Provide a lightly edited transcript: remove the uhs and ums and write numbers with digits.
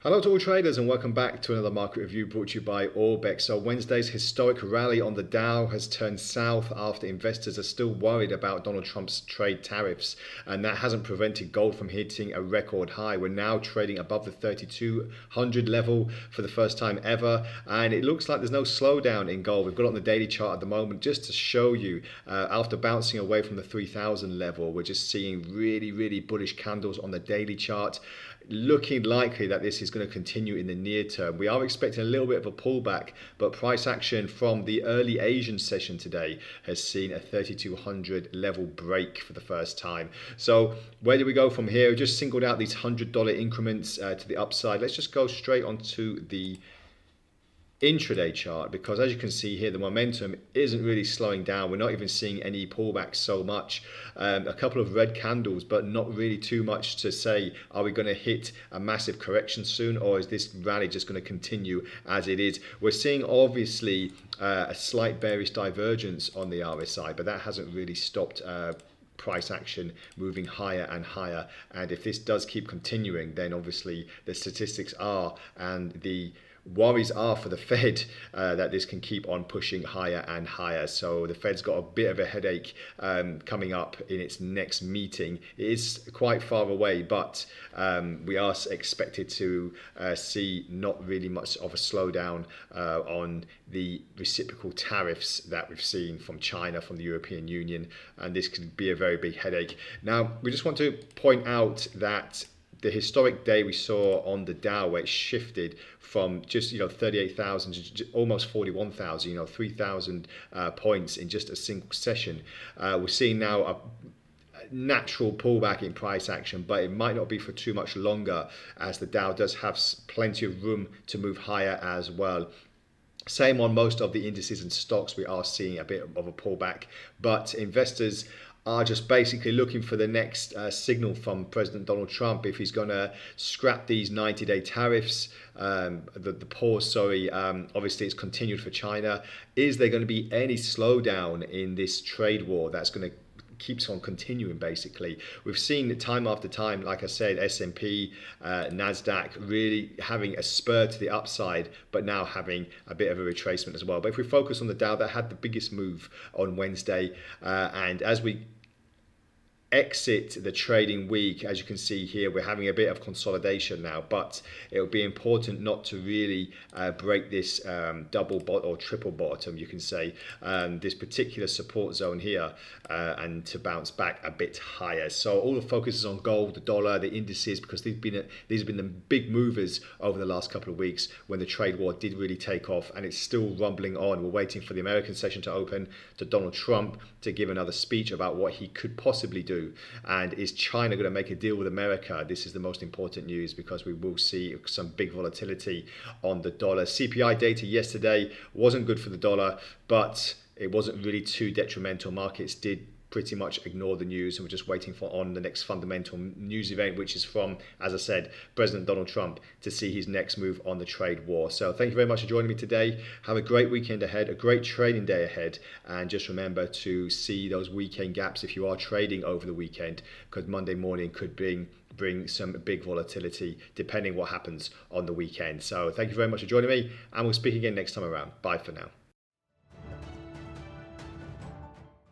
Hello to all traders and welcome back to another market review brought to you by Orbex. So Wednesday's historic rally on the Dow has turned south after investors are still worried about Donald Trump's trade tariffs, and that hasn't prevented gold from hitting a record high. We're now trading above the 3200 level for the first time ever, and it looks like there's no slowdown in gold. We've got it on the daily chart at the moment just to show you after bouncing away from the 3000 level, we're just seeing really bullish candles on the daily chart, looking likely that this is going to continue in the near term. We are expecting a little bit of a pullback, but price action from the early Asian session today has seen a 3200 level break for the first time. So where do we go from here? We just singled out these $100 increments to the upside. Let's just go straight onto the intraday chart, because as you can see here, the momentum isn't really slowing down. We're not even seeing any pullbacks so much. A couple of red candles, but not really too much to say, are we going to hit a massive correction soon, or is this rally just going to continue as it is? We're seeing obviously a slight bearish divergence on the RSI, but that hasn't really stopped price action moving higher and higher. And if this does keep continuing, then obviously the statistics are, and the worries are for the Fed that this can keep on pushing higher and higher. So the Fed's got a bit of a headache coming up in its next meeting. It is quite far away, but we are expected to see not really much of a slowdown on the reciprocal tariffs that we've seen from China, from the European Union, and this could be a very big headache. Now, we just want to point out that the historic day we saw on the Dow, where it shifted from just 38,000 to almost 41,000, 3,000 points in just a single session. We're seeing now a natural pullback in price action, but it might not be for too much longer, as the Dow does have plenty of room to move higher as well. Same on most of the indices and stocks, we are seeing a bit of a pullback, but investors are just basically looking for the next signal from President Donald Trump. If he's going to scrap these 90-day tariffs, the pause, obviously it's continued for China. Is there going to be any slowdown in this trade war that's going to keeps on continuing? Basically, we've seen time after time, like I said, S&P, NASDAQ really having a spur to the upside, but now having a bit of a retracement as well. But if we focus on the Dow, that had the biggest move on Wednesday, and as we exit the trading week, as you can see here, we're having a bit of consolidation now, but it will be important not to really break this double or triple bottom, you can say, this particular support zone here, and to bounce back a bit higher. So all the focus is on gold, the dollar, the indices, because these have been the big movers over the last couple of weeks when the trade war did really take off, and it's still rumbling on. We're waiting for the American session to open, to Donald Trump to give another speech about what he could possibly do. And is China going to make a deal with America? This is the most important news, because we will see some big volatility on the dollar. CPI data yesterday wasn't good for the dollar, but it wasn't really too detrimental. Markets did pretty much ignore the news, and we're just waiting for on the next fundamental news event, which is from, as I said, President Donald Trump, to see his next move on the trade war. So thank you very much for joining me today. Have a great weekend ahead, a great trading day ahead, and just remember to see those weekend gaps if you are trading over the weekend, because Monday morning could bring some big volatility depending what happens on the weekend. So thank you very much for joining me, and we'll speak again next time around. Bye for now.